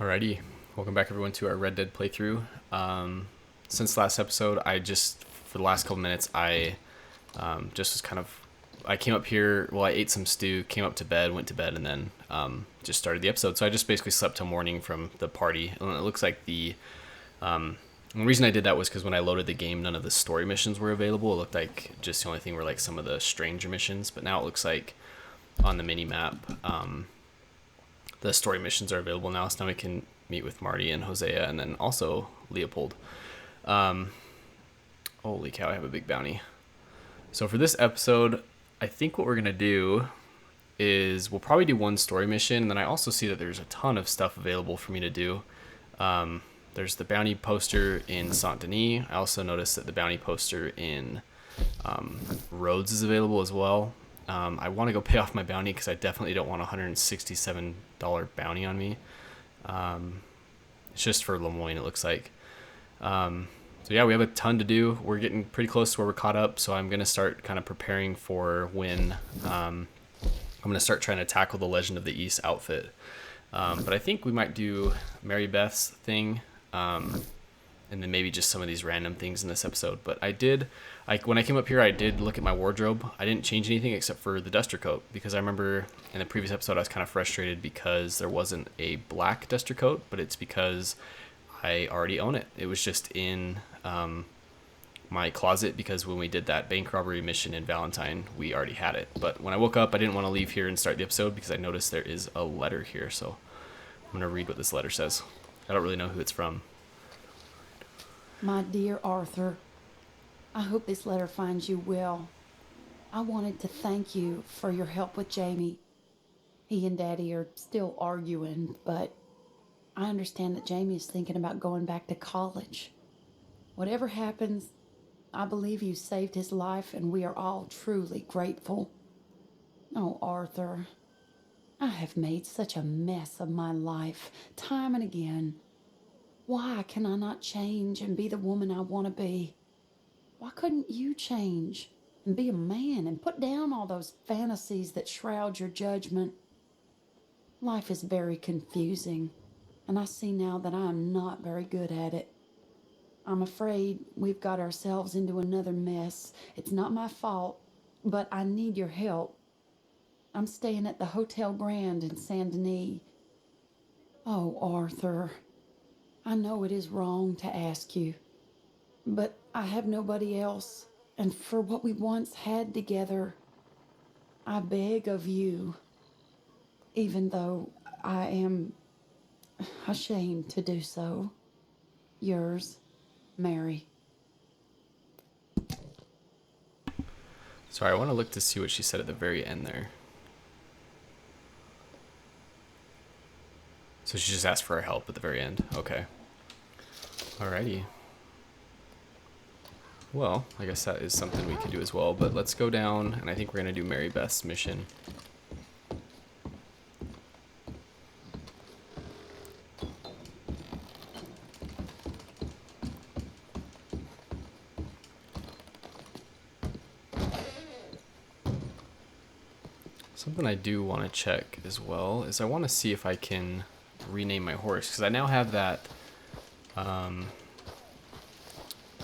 Alrighty, welcome back everyone to our Red Dead playthrough. Since last episode, for the last couple minutes, just was kind of, I came up here, I ate some stew, came up to bed, went to bed, and then just started the episode. So I just basically slept till morning from the party. And it looks like the reason I did that was because when I loaded the game, none of the story missions were available. It looked like just the only thing were like some of the stranger missions, but now it looks like on the mini map, the story missions are available now, so now we can meet with Marty and Hosea, and then also Leopold. Holy cow, I have a big bounty. So for this episode, I think what we're going to do is we'll probably do one story mission, and then I also see that there's a ton of stuff available for me to do. There's the bounty poster in Saint Denis. I also noticed that the bounty poster in Rhodes is available as well. I want to go pay off my bounty because I definitely don't want a $167 bounty on me. It's just for Lemoyne, it looks like. So yeah, we have a ton to do. We're getting pretty close to where we're caught up, so I'm going to start kind of preparing for when I'm going to start trying to tackle the Legend of the East outfit. But I think we might do Mary Beth's thing, and then maybe just some of these random things in this episode. But when I came up here, I did look at my wardrobe. I didn't change anything except for the duster coat, because I remember in the previous episode I was kind of frustrated because there wasn't a black duster coat, but it's because I already own it. It was just in my closet because when we did that bank robbery mission in Valentine, we already had it. But when I woke up, I didn't want to leave here and start the episode because I noticed there is a letter here. So I'm going to read what this letter says. I don't really know who it's from. My dear Arthur, I hope this letter finds you well. I wanted to thank you for your help with Jamie. He and Daddy are still arguing, but I understand that Jamie is thinking about going back to college. Whatever happens, I believe you saved his life, and we are all truly grateful. Oh, Arthur, I have made such a mess of my life, time and again. Why can I not change and be the woman I want to be? Why couldn't you change and be a man and put down all those fantasies that shroud your judgment? Life is very confusing, and I see now that I am not very good at it. I'm afraid we've got ourselves into another mess. It's not my fault, but I need your help. I'm staying at the Hotel Grand in Saint Denis. Oh, Arthur, I know it is wrong to ask you, but I have nobody else, and for what we once had together, I beg of you, even though I am ashamed to do so. Yours, Mary. Sorry, I want to look to see what she said at the very end there. So she just asked for our help at the very end. Okay. Alrighty. Well, I guess that is something we could do as well, but let's go down, and I think we're going to do Mary Beth's mission. Something I do want to check as well is I want to see if I can rename my horse, because I now have that,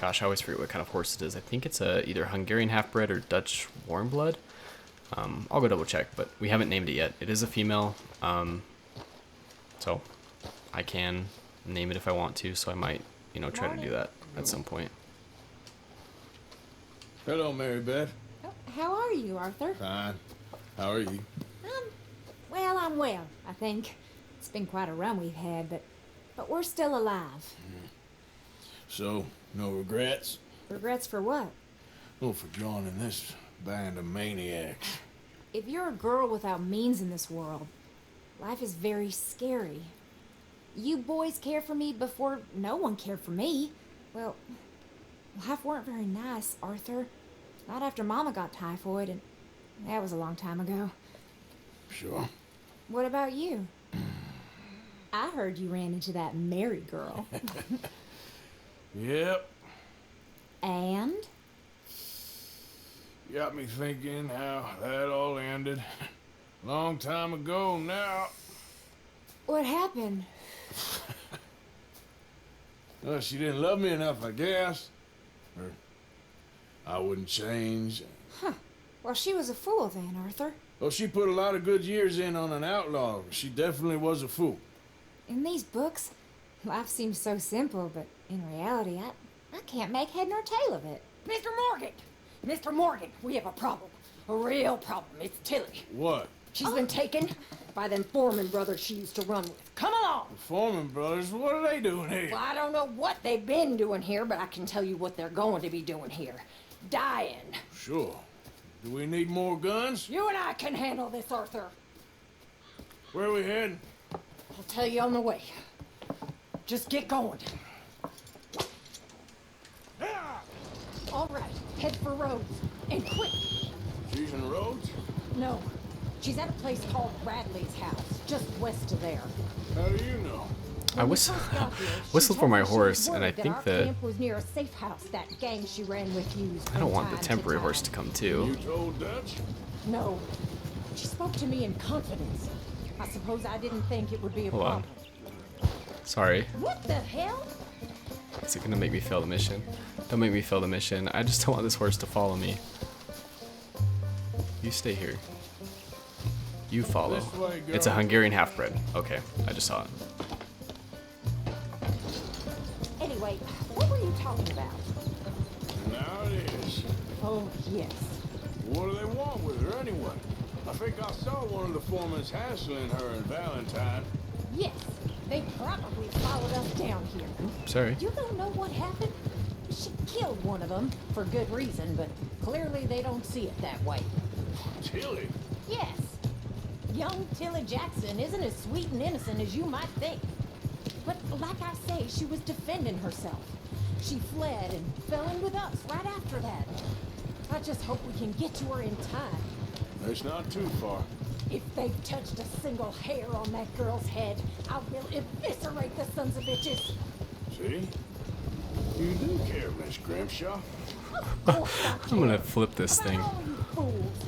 gosh, I always forget what kind of horse it is. I think it's either Hungarian half-bred or Dutch warm blood. I'll go double check, but we haven't named it yet. It is a female, so I can name it if I want to, so I might, try to do that at some point. Hello, Mary Beth. How are you, Arthur? Fine. How are you? I'm well, I think. It's been quite a run we've had, but we're still alive. So, no regrets? Regrets for what? Oh, for joining this band of maniacs. If you're a girl without means in this world, life is very scary. You boys cared for me before no one cared for me. Well, life weren't very nice, Arthur. Not after Mama got typhoid, and that was a long time ago. Sure. What about you? I heard you ran into that Mary girl. Yep. And? Got me thinking how that all ended. Long time ago now. What happened? Well, she didn't love me enough, I guess. Or I wouldn't change. Huh. Well, she was a fool then, Arthur. Well, she put a lot of good years in on an outlaw. She definitely was a fool. In these books, life seems so simple, but in reality, I can't make head nor tail of it. Mr. Morgan! Mr. Morgan, we have a problem. A real problem. It's Tilly. What? She's been taken by them Foreman brothers she used to run with. Come along! The Foreman brothers, what are they doing here? Well, I don't know what they've been doing here, but I can tell you what they're going to be doing here. Dying. Sure. Do we need more guns? You and I can handle this, Arthur. Where are we heading? I'll tell you on the way. Just get going. All right, head for Rhodes. And quick. She's in Rhodes? No, she's at a place called Radley's house, just west of there. How do you know? I whistled for my horse, and I think that camp was near a safe house that gang she ran with used. I don't want the temporary horse to come You too. told Dutch? No, she spoke to me in confidence. I suppose I didn't think it would be a Hold on. problem. Sorry. What the hell? Is it gonna make me fail the mission? Don't make me fail the mission. I just don't want this horse to follow me. You stay here. You follow. This way, girl. It's a Hungarian half-bred. Okay, I just saw it. Anyway, what were you talking about? Now it is. Oh, yes. What do they want with her anyway? I think I saw one of the foremans hassling her and Valentine. Yes, they probably followed us down here. Sorry. You don't know what happened? She killed one of them, for good reason, but clearly they don't see it that way. Tilly? Yes. Young Tilly Jackson isn't as sweet and innocent as you might think. But like I say, she was defending herself. She fled and fell in with us right after that. I just hope we can get to her in time. It's not too far. If they've touched a single hair on that girl's head, I will eviscerate the sons of bitches. See? You do care, Miss Grimshaw. Of course I I'm gonna care. flip this About thing. all you fools.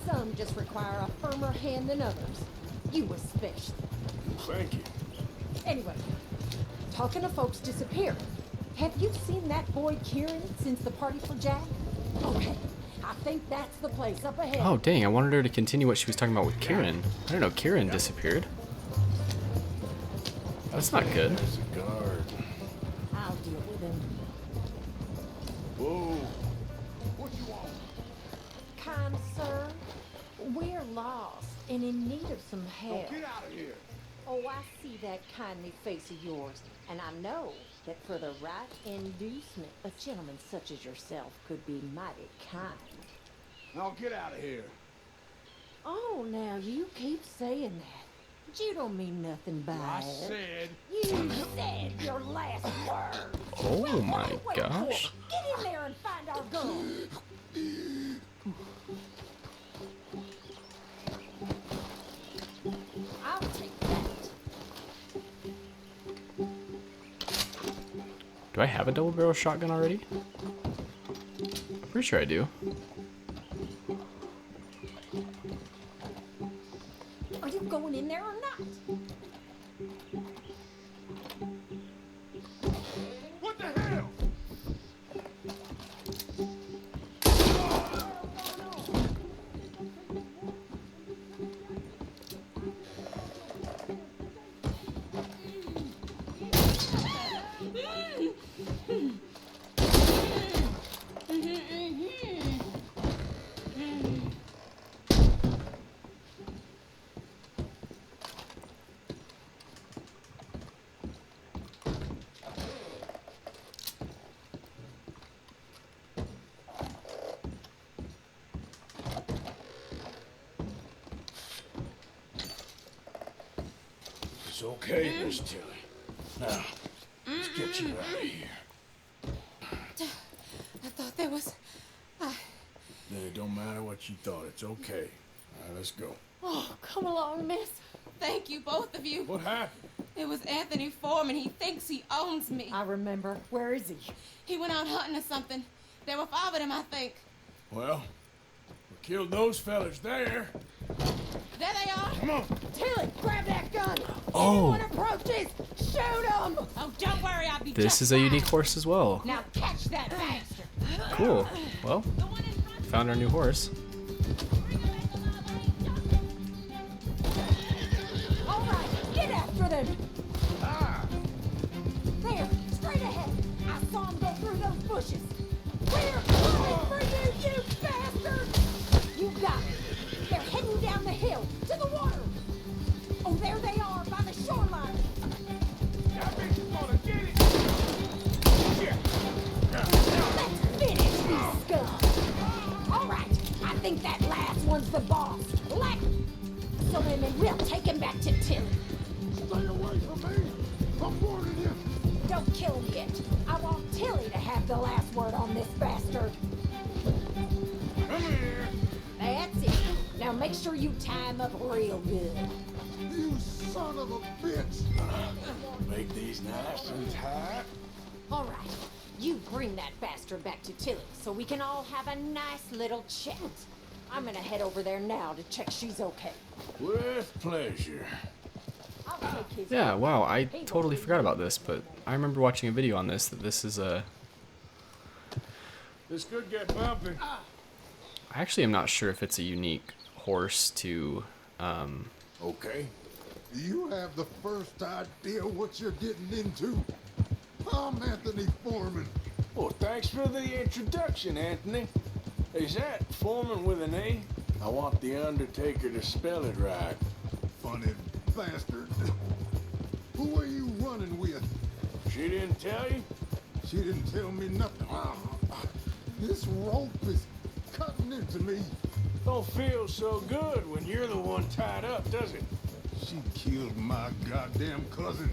Some just require a firmer hand than others. You especially. Thank you. Anyway, talking of folks disappearing, have you seen that boy Kieran since the party for Jack? Okay, I think that's the place up ahead. Oh dang! I wanted her to continue what she was talking about with Kieran. I don't know. Kieran disappeared. That's not good. There's a guard. I'll deal with him. Whoa. What you want? Kind sir, we're lost and in need of some help. Get out of here. Oh, I see that kindly face of yours, and I know that for the right inducement, a gentleman such as yourself could be mighty kind. Now get out of here. Oh, now you keep saying that. But you don't mean nothing by I it. said. You said your last word. Oh Well, my what are you waiting gosh. for? Get in there and find our gun. I'll take that. Do I have a double barrel shotgun already? I'm pretty sure I do. Are you going in there or not? What the hell? It's okay, Miss Tilly. Now, let's get you out of here. I thought there was. It don't matter what you thought. It's okay. All right, let's go. Oh, come along, miss. Thank you, both of you. What happened? It was Anthony Foreman. He thinks he owns me. I remember. Where is he? He went out hunting or something. There were 5 of them, I think. Well, we killed those fellas there. There they are. Come on. Tilly, grab that gun. Oh, Oh. Anyone approaches, shoot him! Oh, don't worry, I'll be This just is a fine. unique horse as well. Now catch that bastard! Cool. Well, The one in front. found our new horse. All right, get after them! There, straight ahead. I saw him go through those bushes. We're coming for you, you bastard! You got it. They're heading down the hill to the water. Oh, there they are by the shoreline. That bitch is gonna get it. Let's finish these scum. All right, I think that last one's the boss. Let so then we'll take him back to Tilly. Stay away from me. I'm warning you. Don't kill him yet. I want Tilly to have the last word on this bastard. Come here. That's it. Now make sure you tie him up real good. You son of a bitch. Make these nice and tight. All right, you bring that bastard back to Tilly so we can all have a nice little chat. I'm gonna head over there now to check she's okay. With pleasure. I'll take his Yeah, word. wow, I totally forgot about this, but I remember watching a video on this that this is a... This could get bumpy. I actually am not sure if it's a unique horse to... Okay. Do you have the first idea what you're getting into? I'm Anthony Foreman. Well, thanks for the introduction, Anthony. Is that Foreman with an A? I want the Undertaker to spell it right. Funny bastard. Who are you running with? She didn't tell you? She didn't tell me nothing. This rope is cutting into me. Don't feel so good when you're the one tied up, does it? She killed my goddamn cousin.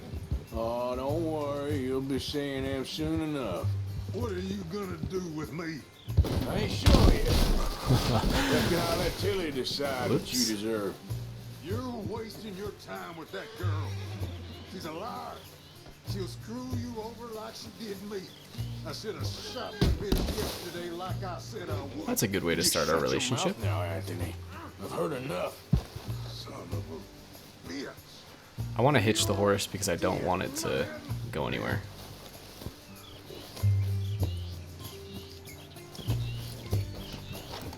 Oh, don't worry. You'll be seeing him soon enough. What are you gonna do with me? I ain't sure yet. Reckon I'll let Tilly decide what Whoops. you deserve. You're wasting your time with that girl. She's a liar. She'll screw you over like she did me. I should have shot the bitch yesterday like I said I would. That's a good way to start our Shut your relationship. mouth now, Anthony. I've heard enough. Son of a bitch. I want to hitch the horse because I don't want it to go anywhere.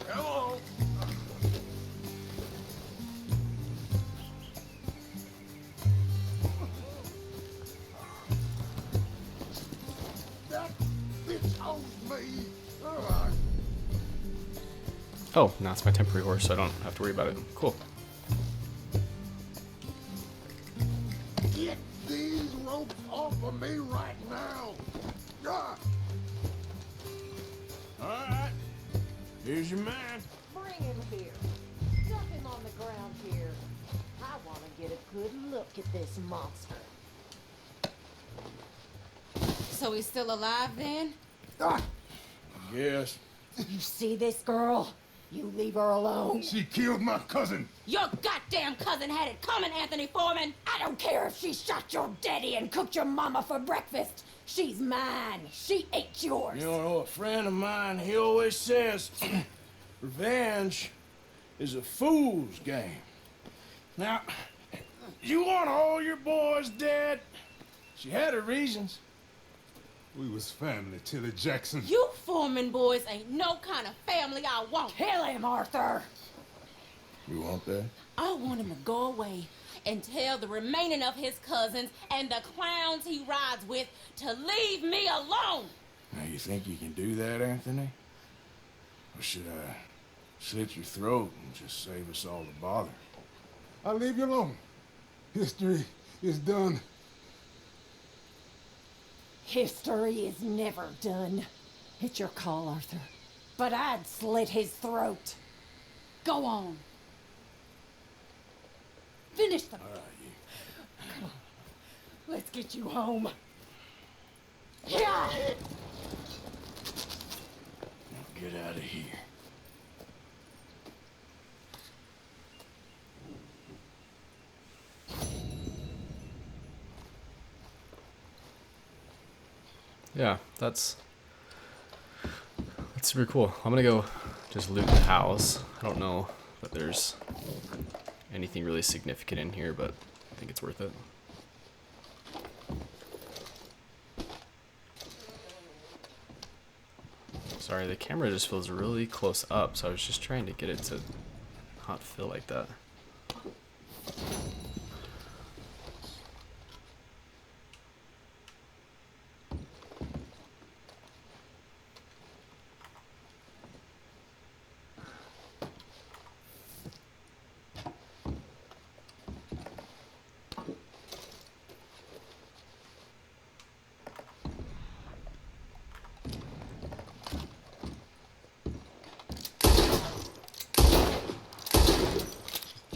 Come on. That bitch owes me. Oh, now it's my temporary horse, so I don't have to worry about it. Cool. Get these ropes off of me right now. Ah. All right. Here's your man. Bring him here. Dump him on the ground here. I want to get a good look at this monster. So he's still alive then? Ah. Yes. You see this girl? You leave her alone. She killed my cousin. Your goddamn cousin had it coming, Anthony Foreman! I don't care if she shot your daddy and cooked your mama for breakfast. She's mine. She ate yours. You know, a friend of mine, he always says, revenge is a fool's game. Now, you want all your boys dead? She had her reasons. We was family, Tilly Jackson. You Foreman boys ain't no kind of family I want. Kill him, Arthur. You want that? I want him to go away and tell the remaining of his cousins and the clowns he rides with to leave me alone. Now, you think you can do that, Anthony? Or should I slit your throat and just save us all the bother? I'll leave you alone. History is done. History is never done. It's your call, Arthur. But I'd slit his throat. Go on. Finish them. All right, you. Let's get you home. Yeah. Now get out of here. Yeah, that's super cool. I'm gonna go just loot the house. I don't know that there's anything really significant in here, but I think it's worth it. Sorry, the camera just feels really close up, so I was just trying to get it to not feel like that.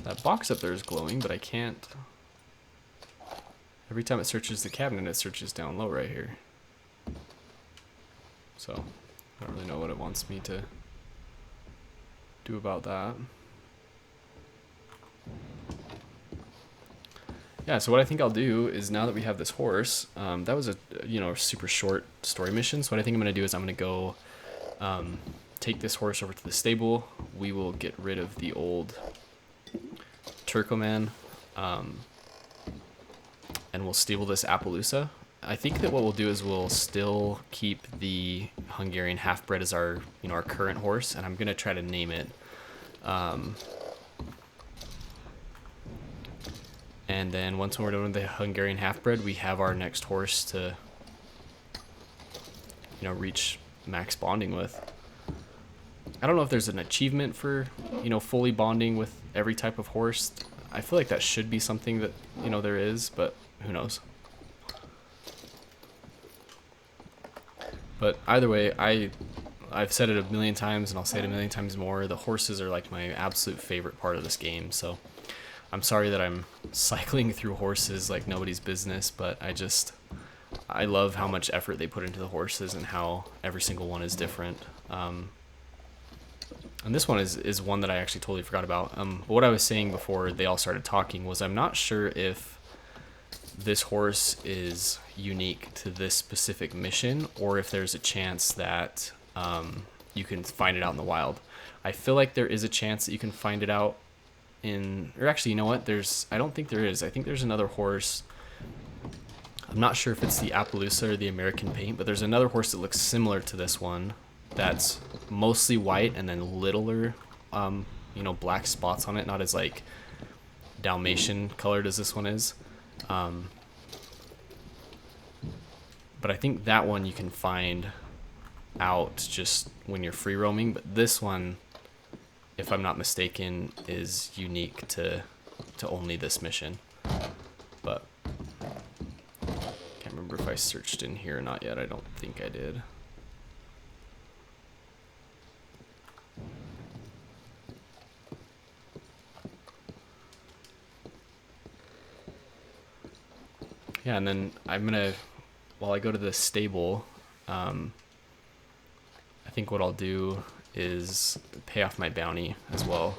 That box up there is glowing, but I can't. Every time it searches the cabinet, it searches down low right here. So, I don't really know what it wants me to do about that. Yeah, so what I think I'll do is, now that we have this horse, that was a super short story mission. So what I think I'm going to do is I'm going to go take this horse over to the stable. We will get rid of the old Turcoman, and we'll stable this Appaloosa. I think that what we'll do is we'll still keep the Hungarian half-bred as our our current horse, and I'm gonna try to name it. And then once we're done with the Hungarian half-bred, we have our next horse to reach max bonding with. I don't know if there's an achievement for fully bonding with every type of horse. I feel like that should be something that there is, but who knows. But either way, I've said it a million times, and I'll say it a million times more. The horses are like my absolute favorite part of this game. So I'm sorry that I'm cycling through horses like nobody's business, but I love how much effort they put into the horses and how every single one is different. And this one is one that I actually totally forgot about. But what I was saying before they all started talking was, I'm not sure if this horse is unique to this specific mission, or if there's a chance that you can find it out in the wild. I feel like there is a chance that you can find it out or actually, you know what? I don't think there is. I think there's another horse. I'm not sure if it's the Appaloosa or the American Paint, but there's another horse that looks similar to this one that's mostly white and then littler, black spots on it, not as like Dalmatian colored as this one is. But I think that one you can find out just when you're free roaming, but this one, if I'm not mistaken, is unique to only this mission. But can't remember if I searched in here or not yet. I don't think I did. Yeah, and then while I go to the stable, I think what I'll do is pay off my bounty as well.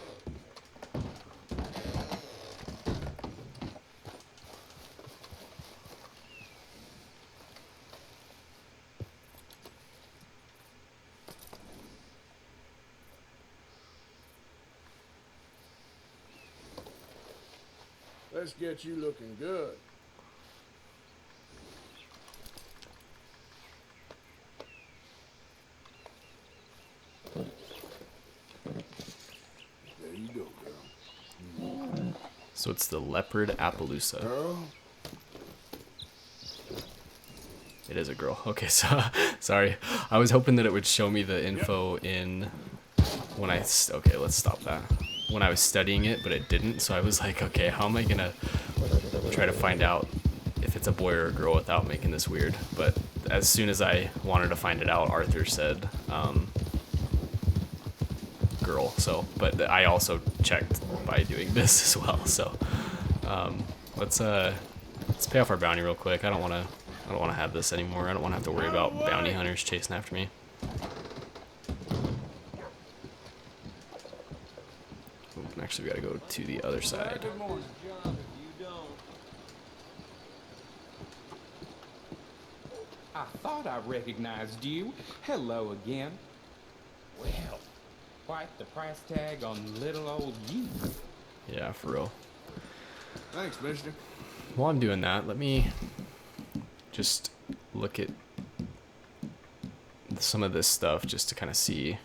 Let's get you looking good. There you go, girl. So it's the Leopard Appaloosa. Girl? It is a girl. Okay, so sorry. I was hoping that it would show me the info in when okay, let's stop that. When I was studying it, but it didn't. So I was like, okay, how am I gonna try to find out if it's a boy or a girl without making this weird? But as soon as I wanted to find it out, Arthur said girl. So, but I also checked by doing this as well. So let's pay off our bounty real quick. I don't want to have this anymore. I don't want to have to worry about bounty hunters chasing after me. Actually, we gotta go to the other side. I thought I recognized you. Hello again. Well, quite the price tag on little old you. Yeah, for real. Thanks, mister. While I'm doing that, let me just look at some of this stuff just to kind of see.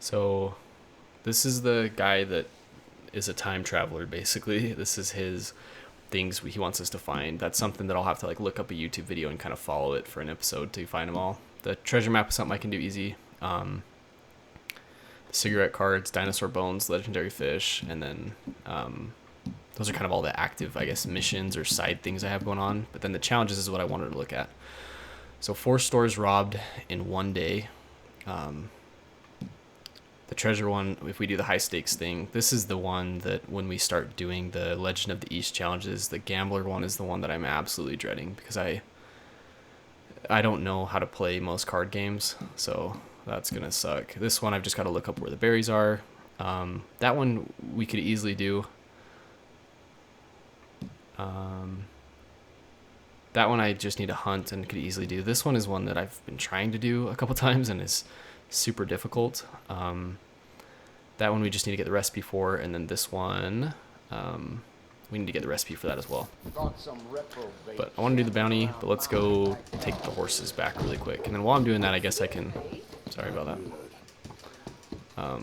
So this is the guy that is a time traveler, basically. This is his things he wants us to find. That's something that I'll have to like look up a YouTube video and kind of follow it for an episode to find them all. The treasure map is something I can do easy. Cigarette cards, dinosaur bones, legendary fish, and then those are kind of all the active, I guess, missions or side things I have going on. But then the challenges is what I wanted to look at. So 4 stores robbed in 1 day. The treasure one, if we do the high stakes thing, this is the one that when we start doing the Legend of the East challenges, the gambler one is the one that I'm absolutely dreading because I don't know how to play most card games, so that's gonna suck. This one I've just got to look up where the berries are. That one we could easily do. That one I just need to hunt and could easily do. This one is one that I've been trying to do a couple times and is super difficult. That one we just need to get the recipe for, and then this one we need to get the recipe for that as well. But I want to do the bounty, but let's go take the horses back really quick, and then while I'm doing that I guess I can, sorry about that, I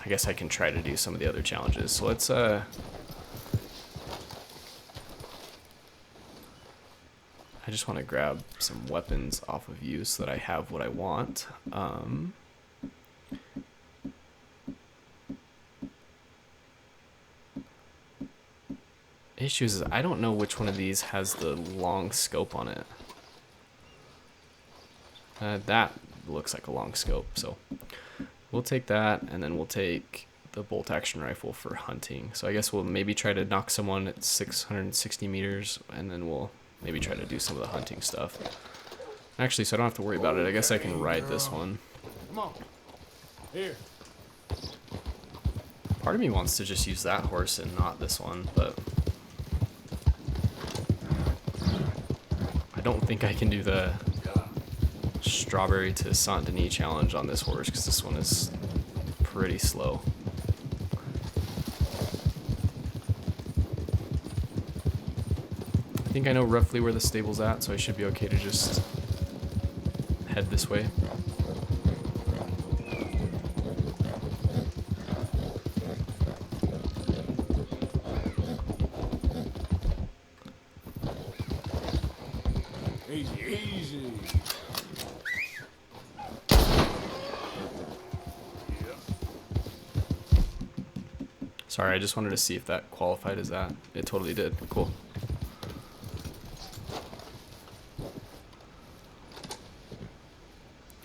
guess I can try to do some of the other challenges. So let's I just want to grab some weapons off of you so that I have what I want. Issues is I don't know which one of these has the long scope on it. That looks like a long scope, so we'll take that, and then we'll take the bolt action rifle for hunting. So I guess we'll maybe try to knock someone at 660 meters, and then we'll maybe try to do some of the hunting stuff. Actually, so I don't have to worry about it. I guess I can ride this one. Come on. Here. Part of me wants to just use that horse and not this one, but I don't think I can do the strawberry to Saint Denis challenge on this horse because this one is pretty slow. I think I know roughly where the stable's at, so I should be okay to just head this way. Easy, easy. Sorry, I just wanted to see if that qualified as that. It totally did. Cool.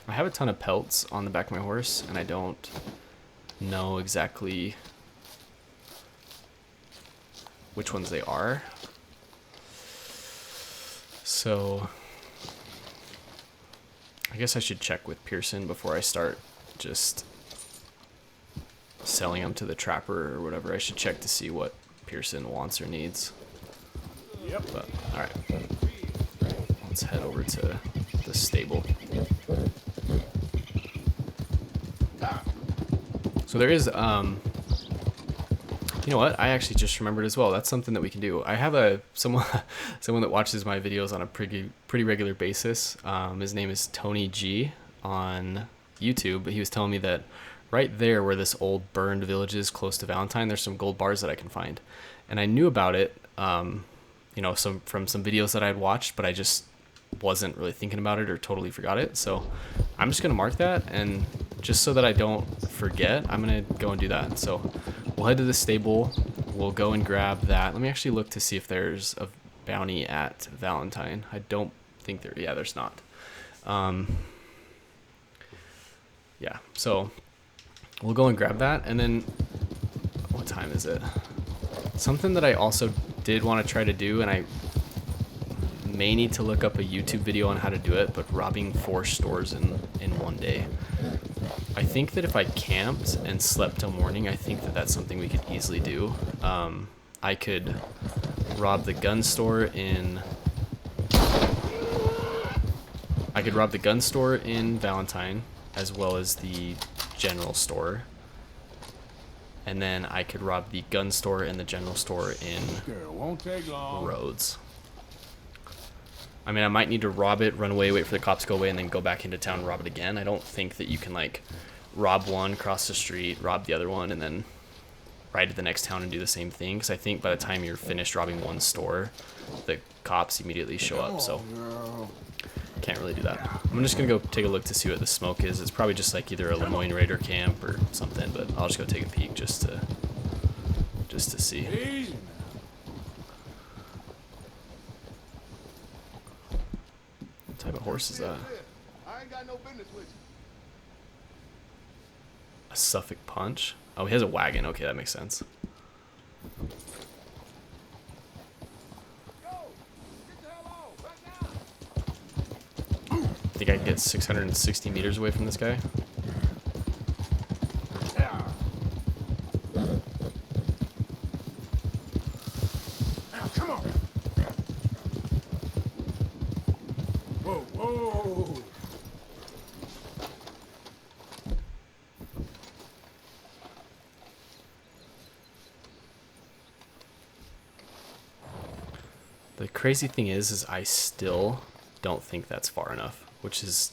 I have a ton of pelts on the back of my horse, and I don't know exactly which ones they are. So I guess I should check with Pearson before I start just selling them to the trapper or whatever. I should check to see what Pearson wants or needs. Yep. But all right, let's head over to the stable. So there is, you know what? I actually just remembered as well. That's something that we can do. I have someone that watches my videos on a pretty regular basis. His name is Tony G on YouTube. But he was telling me that right there where this old burned village is close to Valentine, there's some gold bars that I can find. And I knew about it, you know, from some videos that I'd watched, but I just wasn't really thinking about it or totally forgot it. So I'm just going to mark that, and just so that I don't forget, I'm going to go and do that. So we'll head to the stable. We'll go and grab that. Let me actually look to see if there's a bounty at Valentine. I don't think there, yeah, there's not. Yeah, so we'll go and grab that, and then what time is it? Something that I also did want to try to do, and I may need to look up a YouTube video on how to do it, but robbing 4 stores in 1 day. I think that if I camped and slept till morning, I think that that's something we could easily do. I could rob the gun store in I could rob the gun store in Valentine, as well as the general store. And then I could rob the gun store and the general store in Girl, won't take long. Rhodes. I mean, I might need to rob it, run away, wait for the cops to go away, and then go back into town and rob it again. I don't think that you can, like, rob one, cross the street, rob the other one, and then ride to the next town and do the same thing. Because I think by the time you're finished robbing one store, the cops immediately show up, so can't really do that. I'm just going to go take a look to see what the smoke is. It's probably just, like, either a Lemoyne Raider camp or something, but I'll just go take a peek just to see. Easy now. What type of horse is that? I ain't got no business with you. A Suffolk Punch? Oh, he has a wagon. Okay, that makes sense. Think I can get 660 meters away from this guy? Now, come on. Whoa, whoa. The crazy thing is I still don't think that's far enough, which is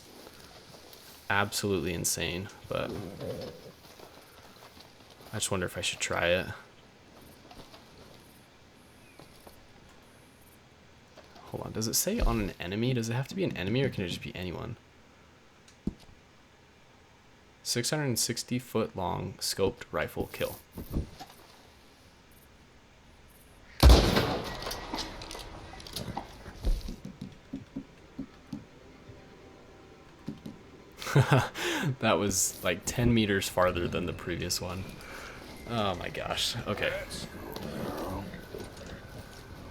absolutely insane, but I just wonder if I should try it. Hold on, does it say on an enemy? Does it have to be an enemy or can it just be anyone? 660 foot long scoped rifle kill. That was like 10 meters farther than the previous one. Oh my gosh. Okay.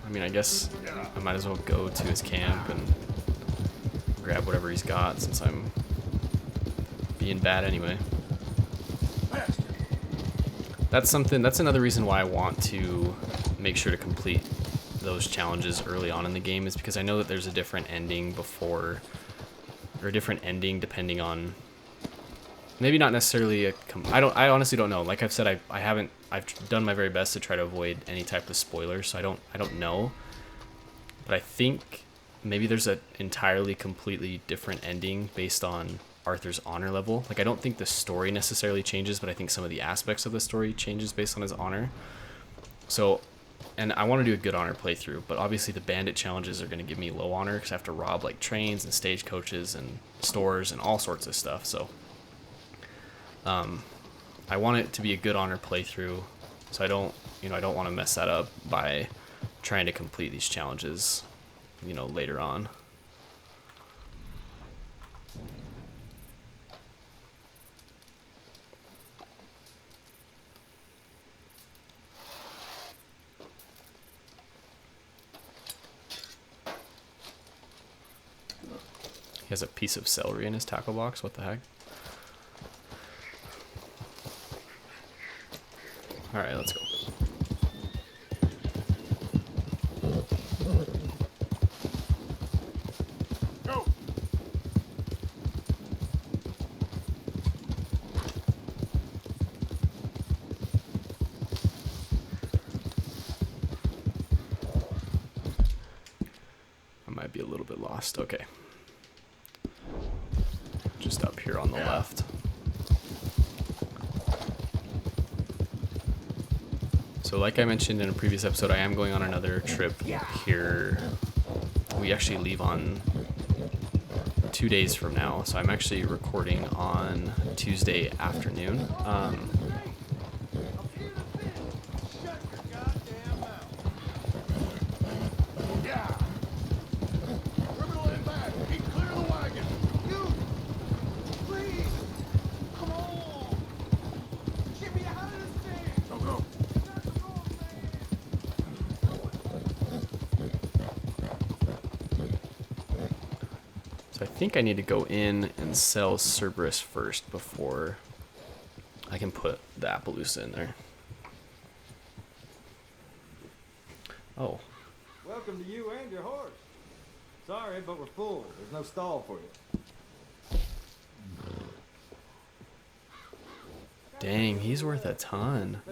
I mean, I guess I might as well go to his camp and grab whatever he's got since I'm being bad anyway. That's another reason why I want to make sure to complete those challenges early on in the game, is because I know that there's a different ending before, or a different ending depending on, maybe not necessarily I honestly don't know. Like I've said, I've done my very best to try to avoid any type of spoilers, so I don't know. But I think maybe there's an entirely completely different ending based on Arthur's honor level. Like I don't think the story necessarily changes, but I think some of the aspects of the story changes based on his honor. So, and I want to do a good honor playthrough, but obviously the bandit challenges are going to give me low honor because I have to rob like trains and stagecoaches and stores and all sorts of stuff. So I want it to be a good honor playthrough, so I don't want to mess that up by trying to complete these challenges, later on. He has a piece of celery in his tackle box. What the heck? All right, let's go. Go. I might be a little bit lost. Okay. Just up here on the left. So like I mentioned in a previous episode, I am going on another trip here. We actually leave on 2 days from now, so I'm actually recording on Tuesday afternoon. So I think I need to go in and sell Cerberus first before I can put the Appaloosa in there. Oh. Welcome to you and your horse. Sorry, but we're full. There's no stall for you. Dang, he's worth a ton.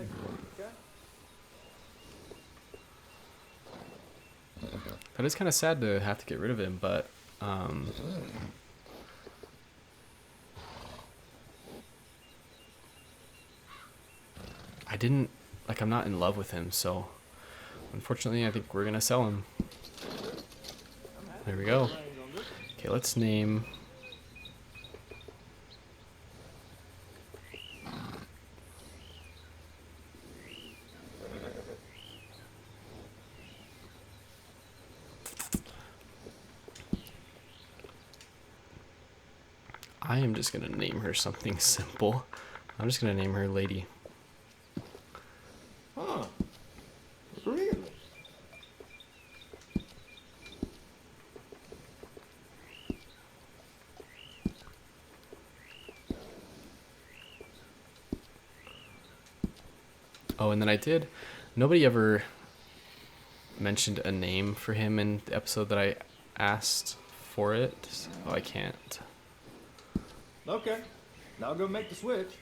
That is kind of sad to have to get rid of him, but I'm not in love with him, so unfortunately I think we're gonna sell him. There we go. Okay, let's name. I am just gonna name her something simple. I'm just gonna name her Lady. Huh. Really? Oh, and then nobody ever mentioned a name for him in the episode that I asked for it. Oh, I can't. Okay. Now I'll go make the switch.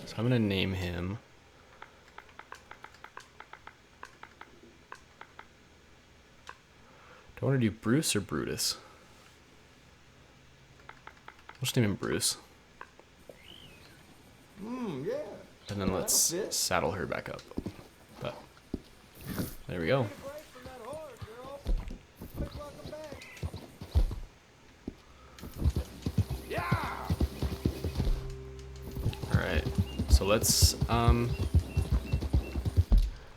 So I'm gonna name him. Do I want to do Bruce or Brutus? I'll just name him Bruce. Yeah. And then let's saddle her back up. But there we go. Alright. So let's let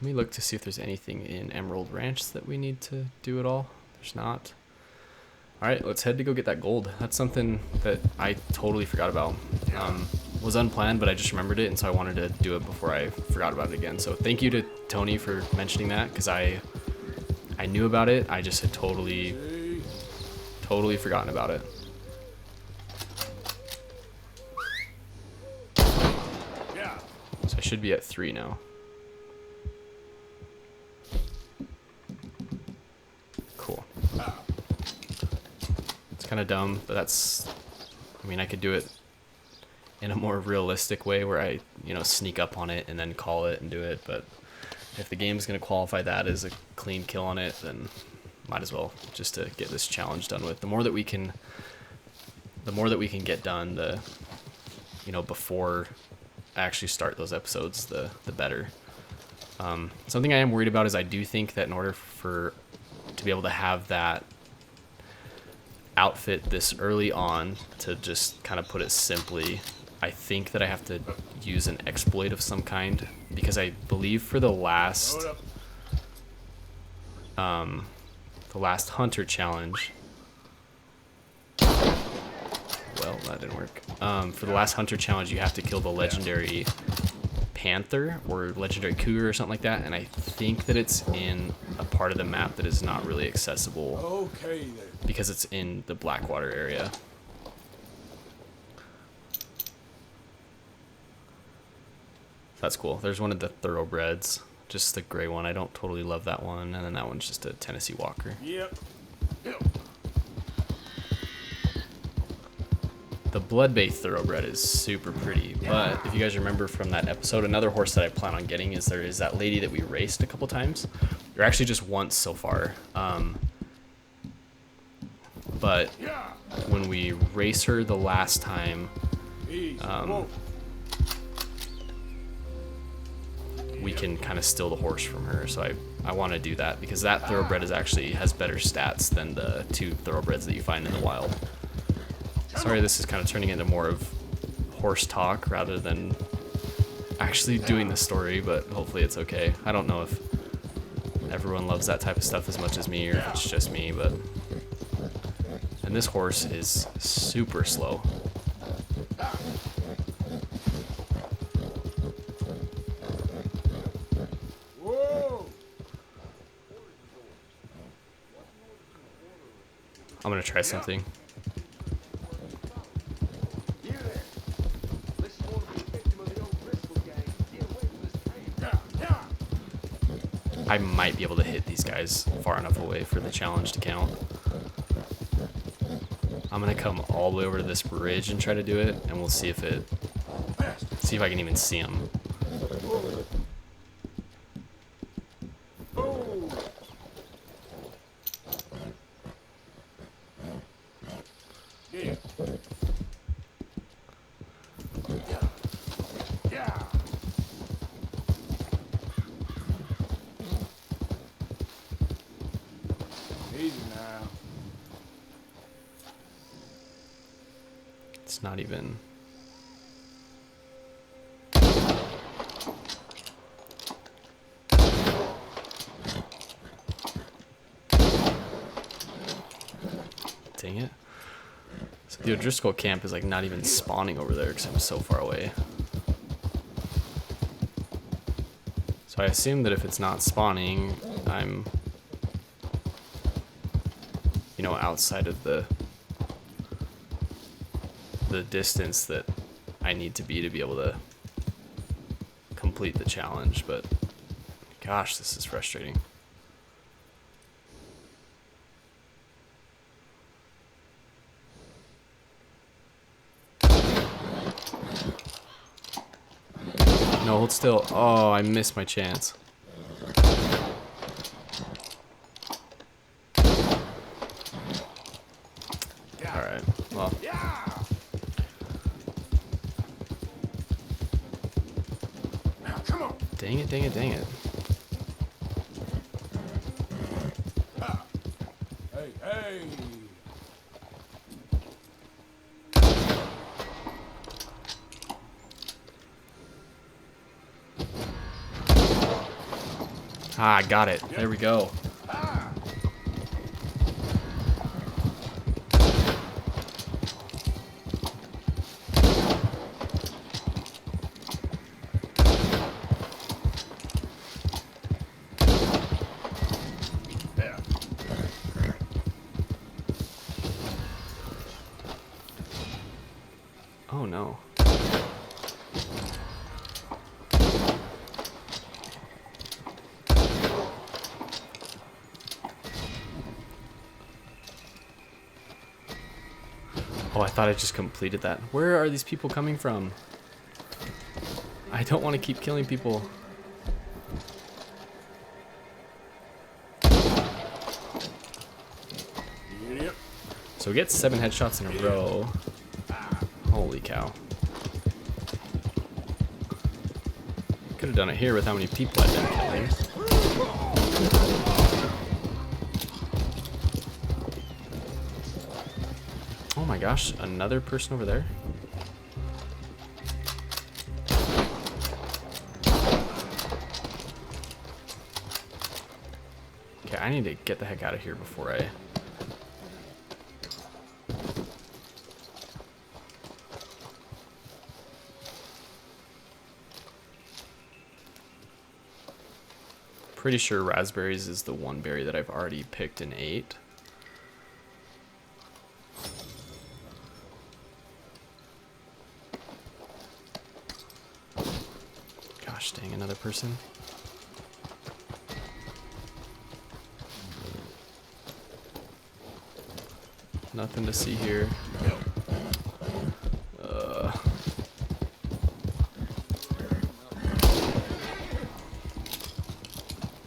me look to see if there's anything in Emerald Ranch that we need to do at all. There's not. Alright, let's head to go get that gold. That's something that I totally forgot about. Was unplanned, but I just remembered it, and so I wanted to do it before I forgot about it again. So thank you to Tony for mentioning that, because I knew about it. I just had totally forgotten about it. So I should be at 3 now. Cool. It's kind of dumb, but I mean, I could do it in a more realistic way where I, sneak up on it and then call it and do it. But if the game's going to qualify that as a clean kill on it, then might as well, just to get this challenge done with. The more that we can get done, before I actually start those episodes, the better. Something I am worried about is I do think that in order to be able to have that outfit this early on, to just kind of put it simply, I think that I have to use an exploit of some kind, because I believe for the last hunter challenge, well, that didn't work. For the last hunter challenge, you have to kill the legendary panther or legendary cougar or something like that, and I think that it's in a part of the map that is not really accessible because it's in the Blackwater area. That's cool. There's one of the thoroughbreds, just the gray one. I don't totally love that one, and then that one's just a Tennessee Walker. Yep. The blood-based thoroughbred is super pretty, but if you guys remember from that episode, another horse that I plan on getting is there is that lady that we raced a couple times, or actually just once so far. But when we race her the last time, we can kind of steal the horse from her. So I want to do that, because that thoroughbred has better stats than the 2 thoroughbreds that you find in the wild. Sorry, this is kind of turning into more of horse talk rather than actually doing the story, but hopefully it's okay. I don't know if everyone loves that type of stuff as much as me, or if it's just me, but... And this horse is super slow. I'm gonna try something. I might be able to hit these guys far enough away for the challenge to count. I'm gonna come all the way over to this bridge and try to do it, and we'll see if I can even see them. Yeah. Yeah. Easy now. It's not even. Dang it. So the O'Driscoll camp is like not even spawning over there because I'm so far away. So I assume that if it's not spawning, I'm, you know, outside of the distance that I need to be able to complete the challenge, but gosh, this is frustrating. No, hold still. Oh, I missed my chance. Alright, well. Now, come on. Dang it, dang it, dang it. Hey, hey. Ah, I got it. There we go. Yeah. Oh no. Oh, I thought I just completed that. Where are these people coming from? I don't want to keep killing people. Idiot. So we get 7 headshots in a row. Holy cow. Could have done it here with how many people I've been killing. Oh my gosh, another person over there? Okay, I need to get the heck out of here before I... Pretty sure raspberries is the one berry that I've already picked and ate. Gosh dang, another person. Nothing to see here.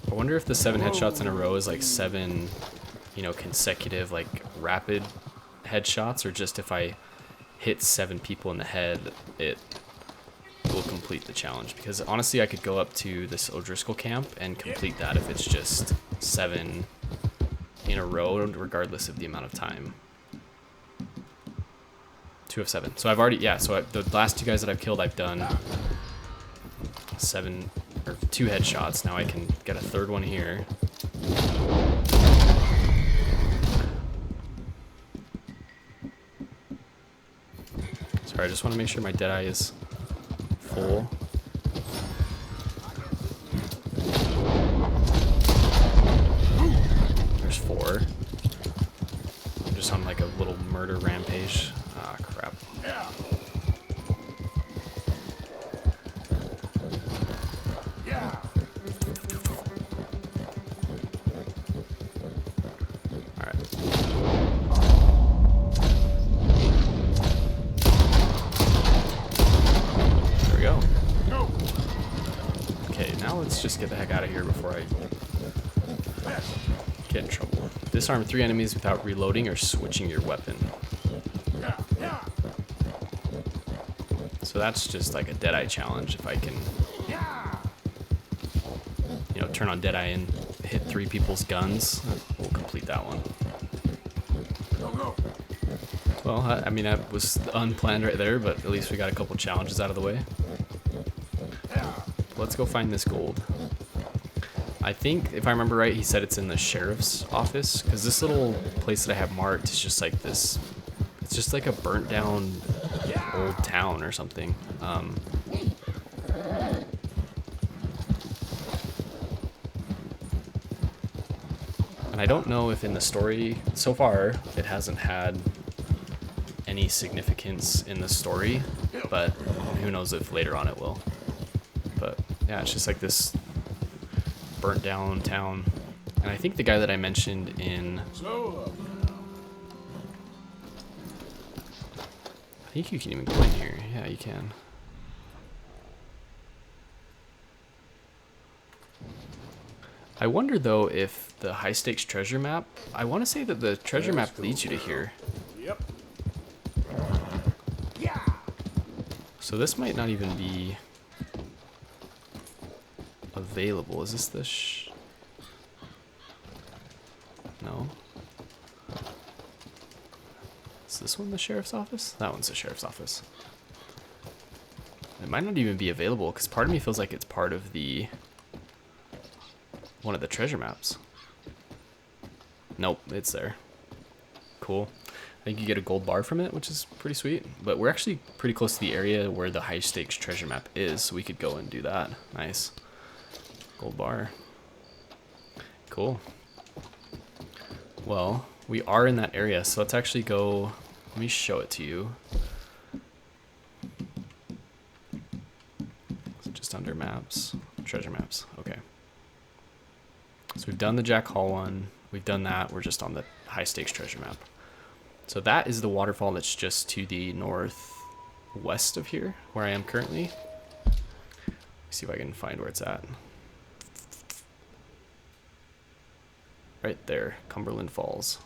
I wonder if the 7 headshots in a row is like 7, you know, consecutive, like rapid headshots, or just if I hit 7 people in the head, it will complete the challenge. Because honestly, I could go up to this O'Driscoll camp and complete that if it's just 7 in a row, regardless of the amount of time. 2 of 7. So I've already, yeah, so the last 2 guys that I've killed, I've done 7 or 2 headshots. Now I can get a 3rd one here. Sorry, I just want to make sure my Deadeye is full. There's 4. I'm just on like a little murder rampage. Ah, crap. Yeah. Yeah. Now let's just get the heck out of here before I get in trouble. Disarm 3 enemies without reloading or switching your weapon. So that's just like a Deadeye challenge. If I can, you know, turn on Deadeye and hit 3 people's guns, we'll complete that one. Well, I mean, that was unplanned right there, but at least we got a couple challenges out of the way. Let's go find this gold. I think, if I remember right, he said it's in the sheriff's office, because this little place that I have marked is just like this, it's just like a burnt down old town or something. And I don't know if in the story, so far, it hasn't had any significance in the story, but who knows if later on it will. But yeah, it's just like this burnt down town. And I think the guy that I mentioned in... I think you can even go in here. Yeah, you can. I wonder though if the high stakes treasure map, I want to say that the treasure map leads you to here. Yep. So this might not even be available. Is this the no? Is this one the sheriff's office? That one's the sheriff's office. It might not even be available because part of me feels like it's part of the one of the treasure maps. Nope, it's there. Cool. I think you get a gold bar from it, which is pretty sweet. But we're actually pretty close to the area where the high stakes treasure map is, so we could go and do that. Nice. Gold bar. Cool. Well, we are in that area, so let's actually go. Let me show it to you. So just under maps, treasure maps. Okay. So we've done the Jack Hall one. We've done that. We're just on the high stakes treasure map. So that is the waterfall that's just to the northwest of here, where I am currently. Let's see if I can find where it's at. Right there, Cumberland Falls.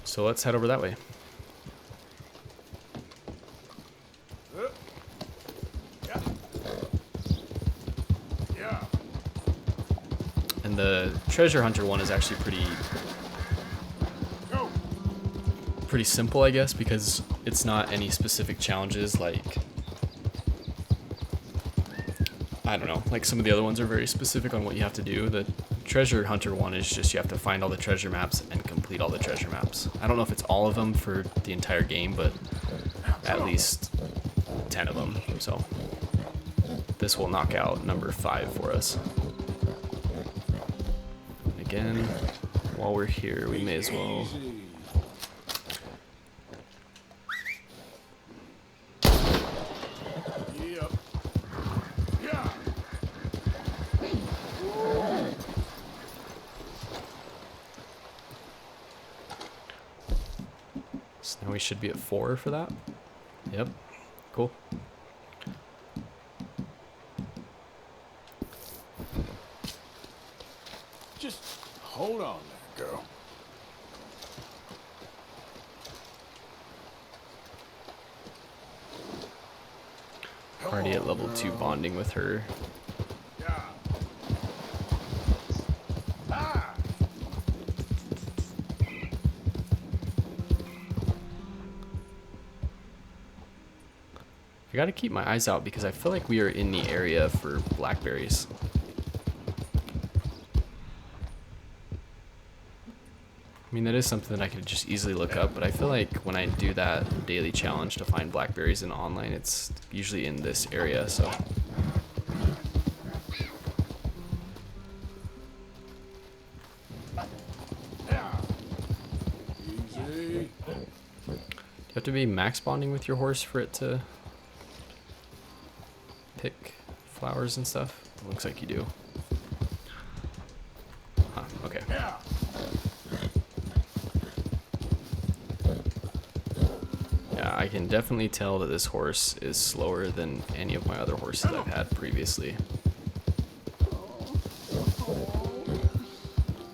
So let's head over that way. And the treasure hunter one is actually pretty simple, I guess, because it's not any specific challenges like, I don't know, like some of the other ones are very specific on what you have to do. The treasure hunter one is just you have to find all the treasure maps and complete all the treasure maps. I don't know if it's all of them for the entire game, but at least 10 of them. So this will knock out number 5 for us. Again, while we're here, we may as well. So now we should be at 4 for that. Yep. Cool. Just hold on there, girl. Already at level 2 bonding with her. Yeah. Ah. I gotta keep my eyes out because I feel like we are in the area for blackberries. I mean, that is something that I could just easily look up, but I feel like when I do that daily challenge to find blackberries in online, it's usually in this area, so. Easy. You have to be max bonding with your horse for it to pick flowers and stuff. It looks like you do. Huh, okay. I can definitely tell that this horse is slower than any of my other horses I've had previously.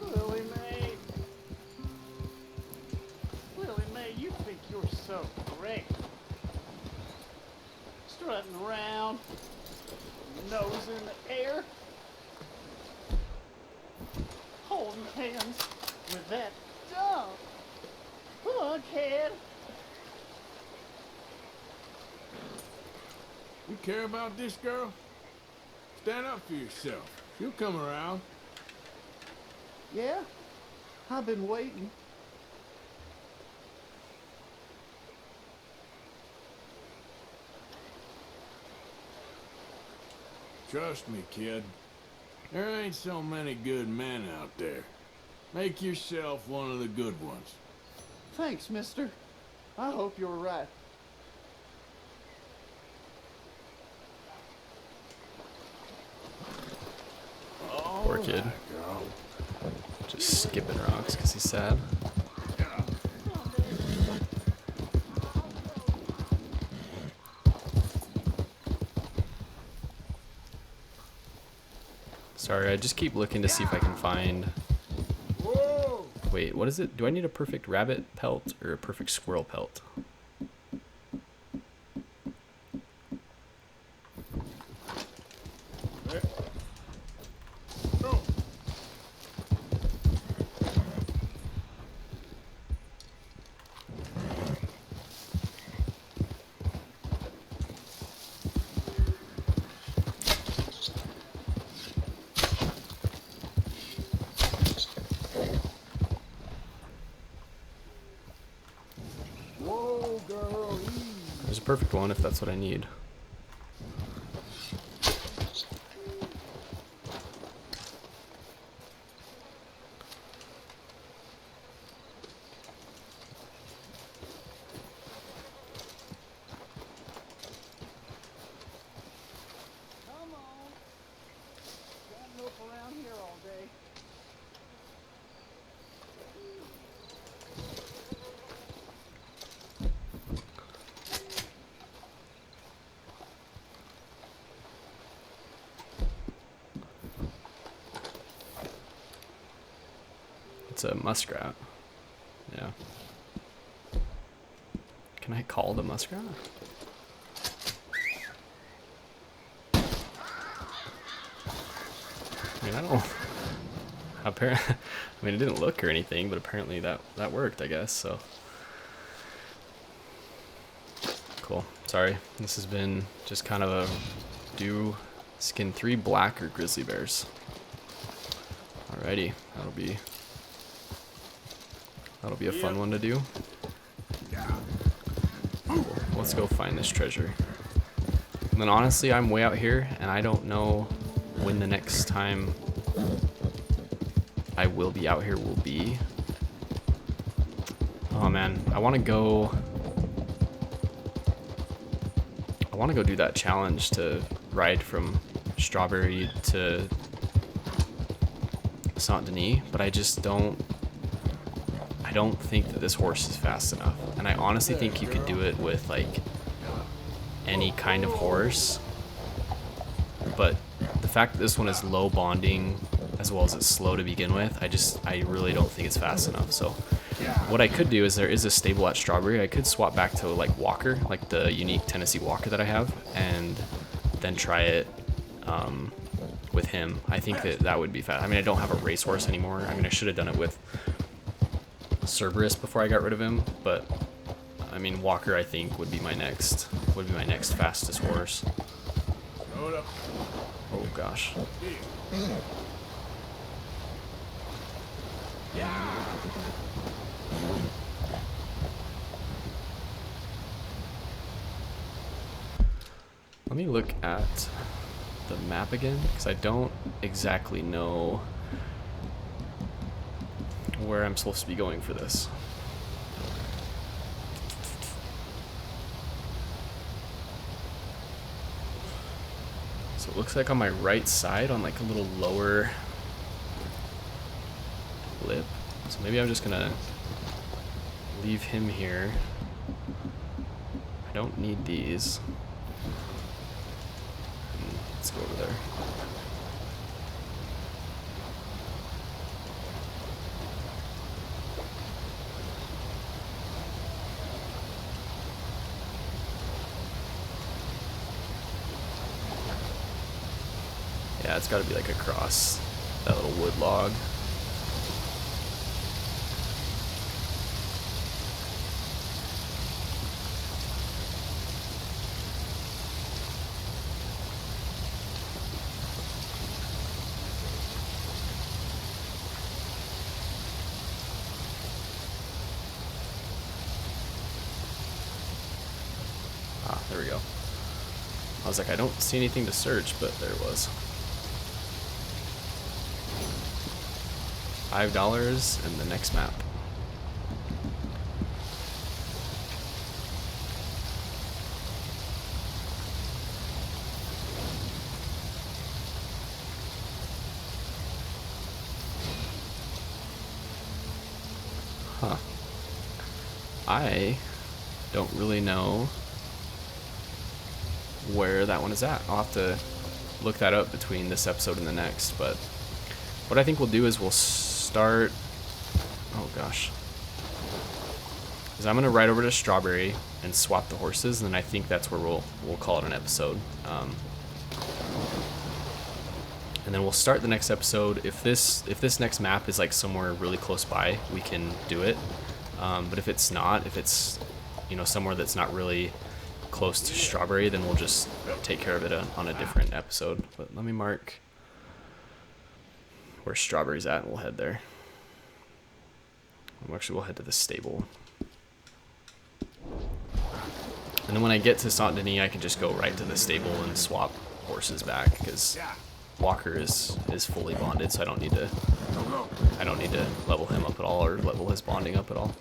Lily Mae. Lily Mae, you think you're so great. Strutting around, nose in the air, holding hands with that dumb bughead. You care about this girl? Stand up for yourself. She'll come around. Yeah, I've been waiting. Trust me, kid. There ain't so many good men out there. Make yourself one of the good ones. Thanks, mister. I hope you're right. Poor kid. Just skipping rocks because he's sad. Sorry, I just keep looking to see if I can find... Wait, what is it? Do I need a perfect rabbit pelt or a perfect squirrel pelt? There's a perfect one if that's what I need. Come on. Can't look around here all day. It's a muskrat. Yeah. Can I call the muskrat? I mean, I don't... Apparently, I mean, it didn't look or anything, but apparently that worked, I guess, so... Cool. Sorry. This has been just kind of a do skin 3 black or grizzly bears. Alrighty. That'll be a fun one to do. Cool. Let's go find this treasure. And then honestly, I'm way out here, and I don't know when the next time I will be out here will be. Oh man, I want to go do that challenge to ride from Strawberry to Saint Denis, but I just don't think that this horse is fast enough. And I honestly think you could do it with like any kind of horse, but the fact that this one is low bonding as well as it's slow to begin with, I really don't think it's fast enough. So what I could do is there is a stable at Strawberry. I could swap back to like Walker, like the unique Tennessee Walker that I have, and then try it with him. I think that would be fast. I mean, I don't have a racehorse anymore. I mean, I should have done it with Cerberus before I got rid of him, but I mean, Walker I think would be my next fastest horse. Oh gosh. Let me look at the map again, because I don't exactly know where I'm supposed to be going for this. So it looks like on my right side, on like a little lower lip. So maybe I'm just gonna leave him here. don't need these. Let's go over there. Yeah, it's got to be like across that little wood log. Ah, there we go. I was like, I don't see anything to search, but there it was. $5 and the next map. Huh. I don't really know where that one is at. I'll have to look that up between this episode and the next, but what I think we'll do is we'll start, oh gosh, is I'm gonna ride over to Strawberry and swap the horses, and then I think that's where we'll call it an episode. And then we'll start the next episode. If this next map is like somewhere really close by, we can do it. But if it's not, if it's, you know, somewhere that's not really close to Strawberry, then we'll just take care of it on a different episode. But let me mark where Strawberry's at and we'll head there. Actually, we'll head to the stable. And then when I get to Saint Denis, I can just go right to the stable and swap horses back, because Walker is fully bonded, so I don't need to level him up at all or level his bonding up at all.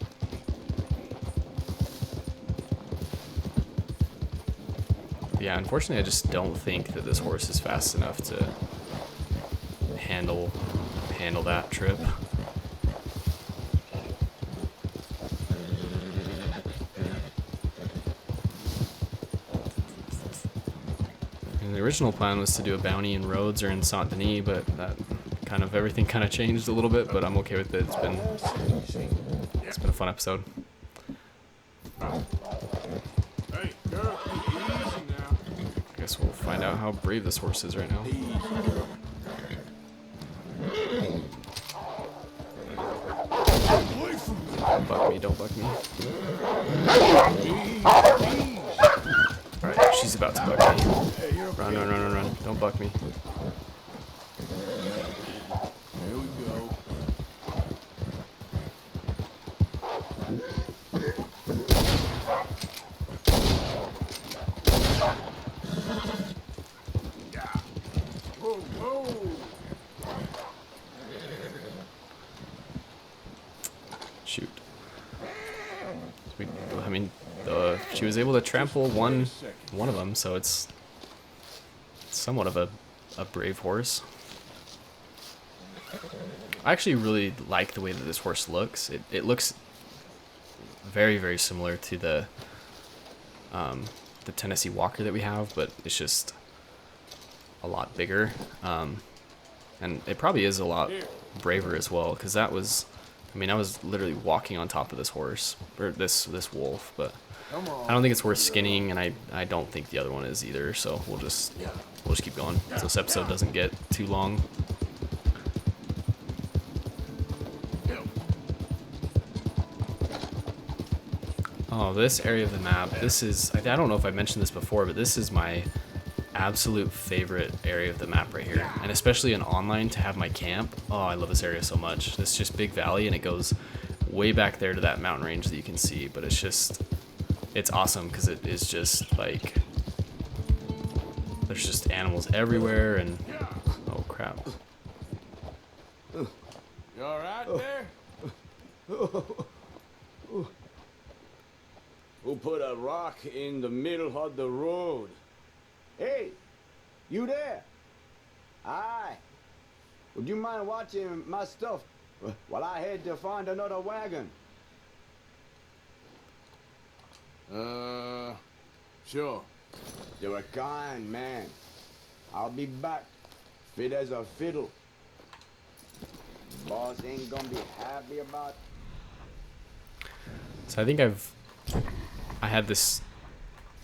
Yeah, unfortunately, I just don't think that this horse is fast enough to handle that trip. And the original plan was to do a bounty in Rhodes or in Saint Denis, but that everything kind of changed a little bit. But I'm okay with it. It's been a fun episode. Hey, girl, easy now. I guess we'll find out how brave this horse is right now. Don't buck me, don't buck me. Alright, she's about to buck me. Run. Don't buck me. Here we go. Shoot. I mean, she was able to trample one of them, so it's somewhat of a brave horse. I actually really like the way that this horse looks. It looks very, very similar to the Tennessee Walker that we have, but it's just a lot bigger. And it probably is a lot braver as well, because that was, I mean, I was literally walking on top of this horse, or this wolf, but I don't think it's worth skinning, and I don't think the other one is either, so we'll just keep going, so this episode doesn't get too long. Oh, this area of the map, this is, I don't know if I mentioned this before, but this is my absolute favorite area of the map right here, and especially in online to have my camp. Oh, I love this area so much. It's just big valley, and it goes way back there to that mountain range that you can see, but it's awesome because it is just like, there's just animals everywhere, and oh crap. You all right there? Who put a rock in the middle of the road? Hey, you there? Aye. Would you mind watching my stuff while I head to find another wagon? Sure. You're a kind man. I'll be back, fit as a fiddle. Boss ain't gonna be happy about. So I think I had this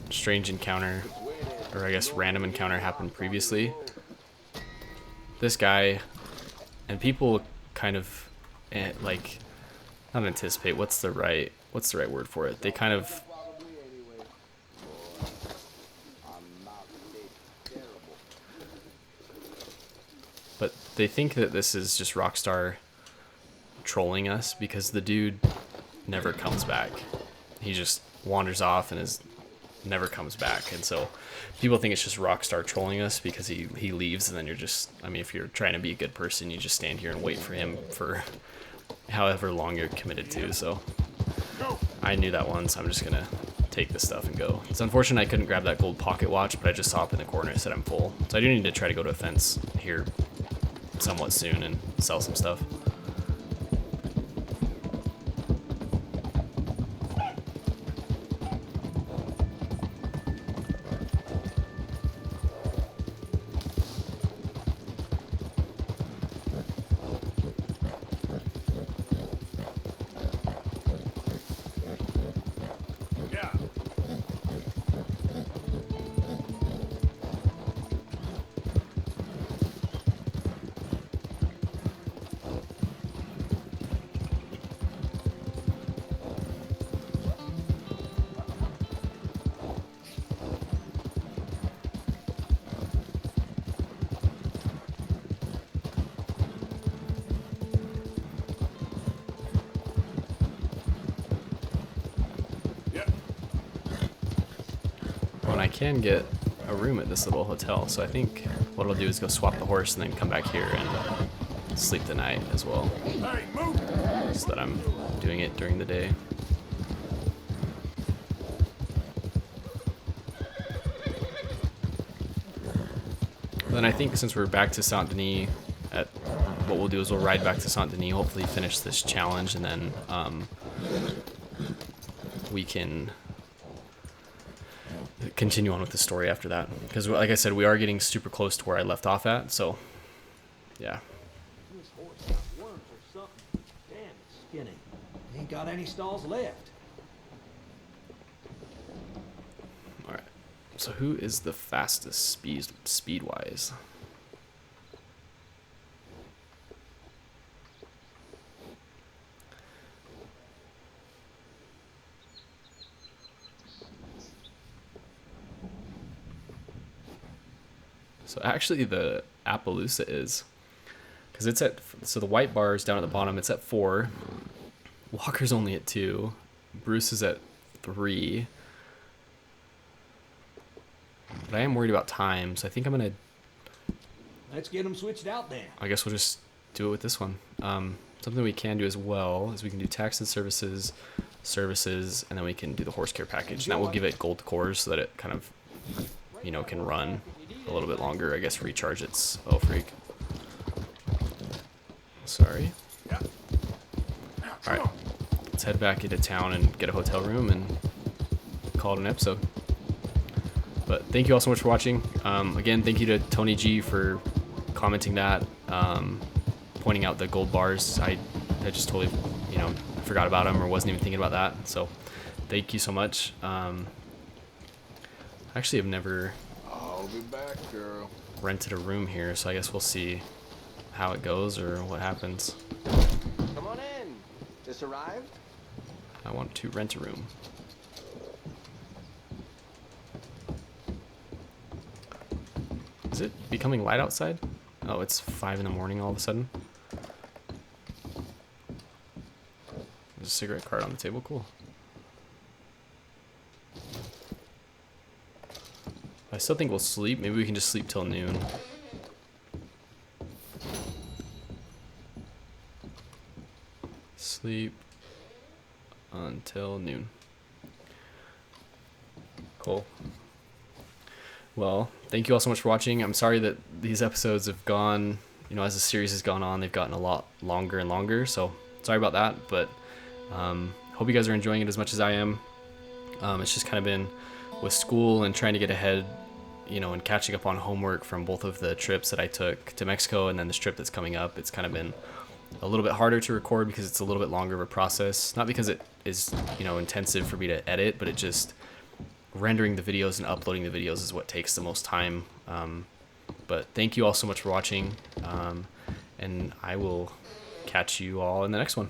strange encounter, or I guess random encounter happened previously. This guy, and people kind of like, not anticipate, what's the right word for it? They kind of but they think that this is just Rockstar trolling us because the dude never comes back. He just wanders off and never comes back. And so people think it's just Rockstar trolling us because he leaves, and then you're just, I mean, if you're trying to be a good person, you just stand here and wait for him for however long you're committed to. So I knew that once. I'm just gonna take this stuff and go. It's unfortunate I couldn't grab that gold pocket watch, but I just saw up in the corner. It said I'm full. So I do need to try to go to a fence here somewhat soon and sell some stuff. I can get a room at this little hotel, so I think what I'll do is go swap the horse and then come back here and sleep the night as well, so that I'm doing it during the day. Then I think since we're back to Saint Denis, what we'll do is we'll ride back to Saint Denis, hopefully finish this challenge, and then we can continue on with the story after that, because like I said, we are getting super close to where I left off at. So yeah. This horse got worms or something. Damn, it's skinny. Ain't got any stalls left. All right, so who is the fastest speed wise? So actually the Appaloosa is, because it's at, so the white bar is down at the bottom, it's at 4, Walker's only at 2, Bruce is at 3, but I am worried about time, so I think I'm gonna, Let's get them switched out then. I guess we'll just do it with this one. Something we can do as well is we can do tax and services, and then we can do the horse care package, and that will give it gold cores so that it kind of, you know, can run a little bit longer, I guess, recharge its, oh freak. Sorry. Alright, let's head back into town and get a hotel room and call it an episode. But thank you all so much for watching. Again, thank you to Tony G for commenting that, pointing out the gold bars. I just totally, you know, forgot about them or wasn't even thinking about that. So thank you so much. Actually, I've never I'll be back, girl. rented a room here, so I guess we'll see how it goes or what happens. Come on in. Just arrived? I want to rent a room. Is it becoming light outside? Oh, it's 5 in the morning all of a sudden. There's a cigarette card on the table, cool. I still think we'll sleep. Maybe we can just sleep till noon. Sleep until noon. Cool. Well, thank you all so much for watching. I'm sorry that these episodes have gone, you know, as the series has gone on, they've gotten a lot longer and longer. So sorry about that, but hope you guys are enjoying it as much as I am. It's just kind of been with school and trying to get ahead, and catching up on homework from both of the trips that I took to Mexico and then this trip that's coming up, it's kind of been a little bit harder to record because it's a little bit longer of a process. Not because it is, intensive for me to edit, but it just rendering the videos and uploading the videos is what takes the most time. But thank you all so much for watching, and I will catch you all in the next one.